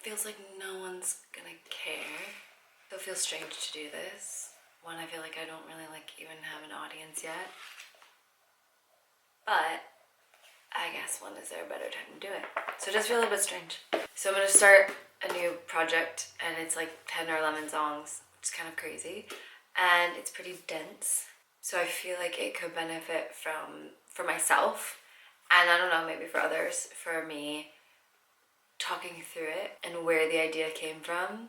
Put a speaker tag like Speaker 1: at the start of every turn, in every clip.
Speaker 1: feels like no one's gonna care. So it feels strange to do this when I feel like I don't really like even have an audience yet. But I guess when is there a better time to do it? So it does feel a little bit strange. So I'm gonna start a new project and it's like 10 or 11 songs, which is kind of crazy. And it's pretty dense. So I feel like it could benefit for myself, and I don't know, maybe for others, for me, talking through it and where the idea came from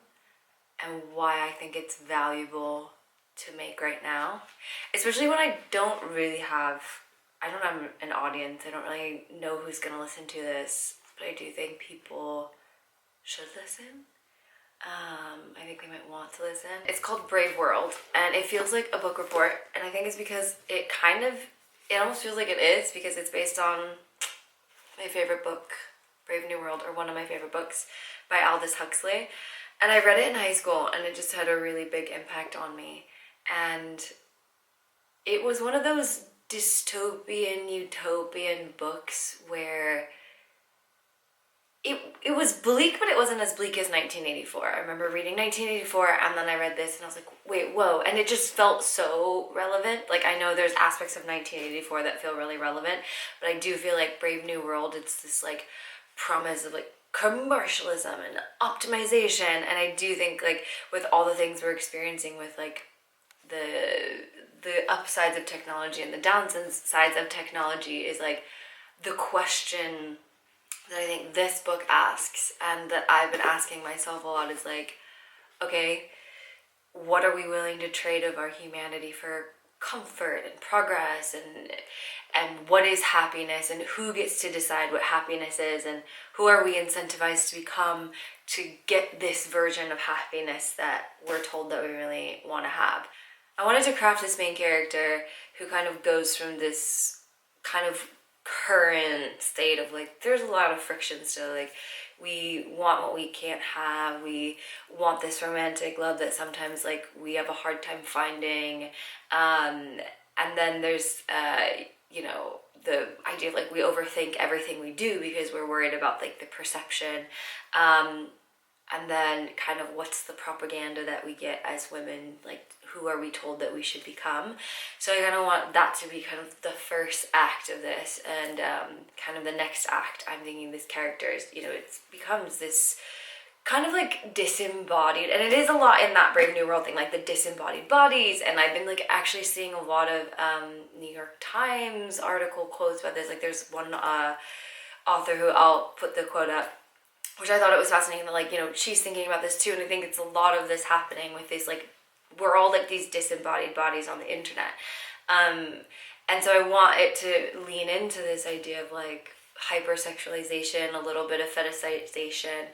Speaker 1: and why I think it's valuable to make right now. Especially when I don't have an audience. I don't really know who's gonna listen to this, but I do think people should listen. I think they might want to listen. It's called Brave World, and it feels like a book report, and I think it's because it almost feels like it is, because it's based on my favorite book, Brave New World, or one of my favorite books by Aldous Huxley. And I read it in high school, and it just had a really big impact on me. And it was one of those dystopian, utopian books where it was bleak, but it wasn't as bleak as 1984. I remember reading 1984, and then I read this, and I was like, wait, whoa. And it just felt so relevant. Like, I know there's aspects of 1984 that feel really relevant, but I do feel like Brave New World, it's this, like, promise of, like, commercialism and optimization. And I do think, like, with all the things we're experiencing with, like, the upsides of technology and the downsides of technology is, like, the question that I think this book asks, and that I've been asking myself a lot, is like, okay, what are we willing to trade of our humanity for comfort and progress, and what is happiness, and who gets to decide what happiness is, and who are we incentivized to become to get this version of happiness that we're told that we really want to have. I wanted to craft this main character who kind of goes from this kind of current state of, like, there's a lot of friction still. Like, we want what we can't have, we want this romantic love that sometimes, like, we have a hard time finding, and then there's you know, the idea of, like, we overthink everything we do because we're worried about, like, the perception, and then kind of what's the propaganda that we get as women, like, who are we told that we should become. So I kind of want that to be kind of the first act of this, and kind of the next act, I'm thinking this character is, you know, it becomes this kind of, like, disembodied, and it is a lot in that Brave New World thing, like the disembodied bodies. And I've been, like, actually seeing a lot of New York Times article quotes about this. Like, there's one author who, I'll put the quote up, which I thought it was fascinating, that, like, you know, she's thinking about this too. And I think it's a lot of this happening with this, like, we're all, like, these disembodied bodies on the internet. And so I want it to lean into this idea of, like, hypersexualization, a little bit of fetishization,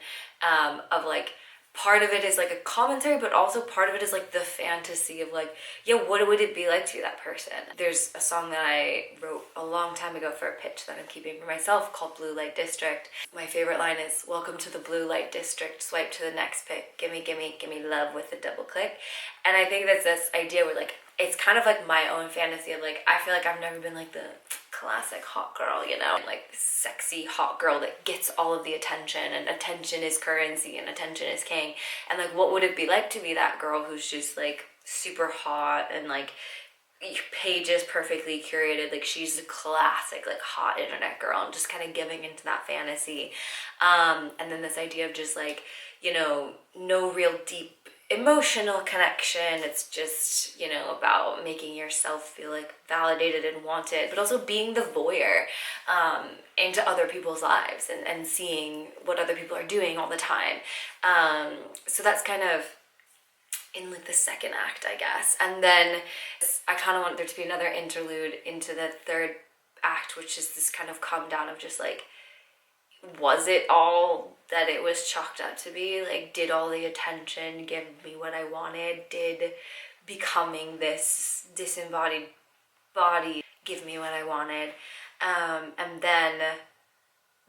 Speaker 1: of, like, part of it is, like, a commentary, but also part of it is, like, the fantasy of, like, yeah, what would it be like to be that person? There's a song that I wrote a long time ago for a pitch that I'm keeping for myself called Blue Light District. My favorite line is, welcome to the Blue Light District, swipe to the next pick, gimme, gimme, gimme love with a double click. And I think that's this idea where, like, it's kind of like my own fantasy of, like, I feel like I've never been, like, the classic hot girl, you know, like, sexy hot girl that gets all of the attention, and attention is currency, and attention is king. And, like, what would it be like to be that girl who's just, like, super hot, and, like, pages perfectly curated, like, she's the classic, like, hot internet girl, and just kind of giving into that fantasy. And then this idea of just, like, you know, no real deep emotional connection. It's just, you know, about making yourself feel, like, validated and wanted, but also being the voyeur into other people's lives, and seeing what other people are doing all the time. So that's kind of in, like, the second act, I guess. And then I kind of want there to be another interlude into the third act, which is this kind of come down of just, like, was it all that it was chalked up to be? Like, did all the attention give me what I wanted? Did becoming this disembodied body give me what I wanted? And then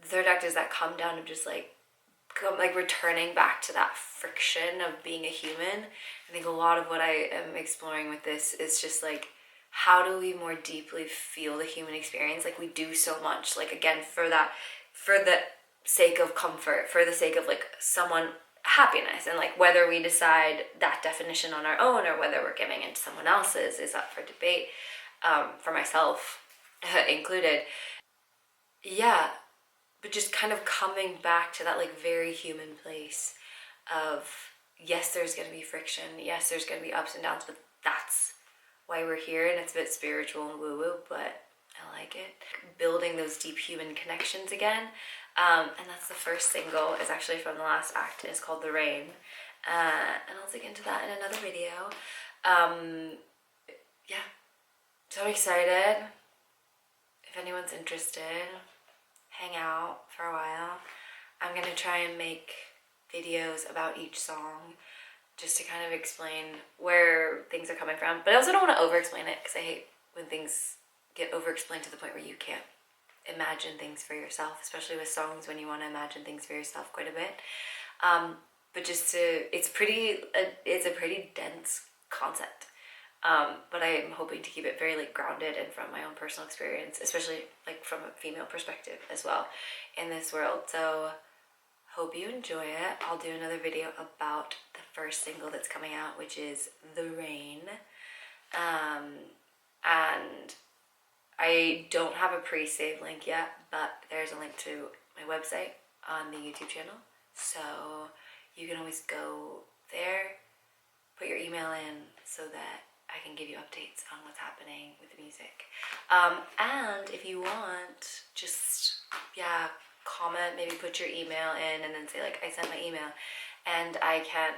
Speaker 1: the third act is that come down of just, like, returning back to that friction of being a human. I think a lot of what I am exploring with this is just, like, how do we more deeply feel the human experience? Like, we do so much, like, again, for the sake of comfort, for the sake of like someone happiness, and like whether we decide that definition on our own or whether we're giving it to someone else's is up for debate, for myself included. Yeah, but just kind of coming back to that like very human place of, yes, there's going to be friction, yes, there's going to be ups and downs, but that's why we're here. And it's a bit spiritual and woo-woo, but I like it. Building those deep human connections again. And that's the first single. Is actually from the last act, and it's called The Rain. And I'll dig into that in another video. Yeah, so I'm excited. If anyone's interested, hang out for a while. I'm gonna try and make videos about each song, just to kind of explain where things are coming from. But I also don't want to over-explain it, because I hate when things get over-explained to the point where you can't imagine things for yourself, especially with songs when you want to imagine things for yourself quite a bit. But just to, it's a pretty dense concept. But I'm hoping to keep it very like grounded and from my own personal experience, especially like from a female perspective as well in this world. So hope you enjoy it. I'll do another video about the first single that's coming out, which is The Rain. And I don't have a pre-save link yet, but there's a link to my website on the YouTube channel. So you can always go there, put your email in so that I can give you updates on what's happening with the music. And if you want, just, comment, maybe put your email in and then say like, I sent my email, and I can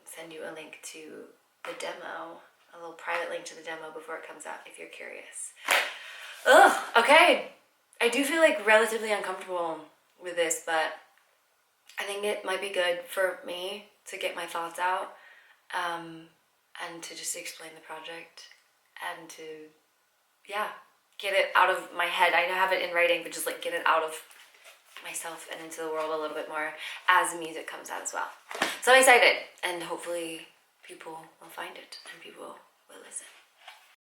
Speaker 1: send you a link to the demo, a little private link to the demo before it comes out if you're curious. Ugh, okay. I do feel like relatively uncomfortable with this, but I think it might be good for me to get my thoughts out, and to just explain the project, and to, get it out of my head. I have it in writing, but just like get it out of myself and into the world a little bit more as the music comes out as well. So I'm excited, and hopefully people will find it and people will listen.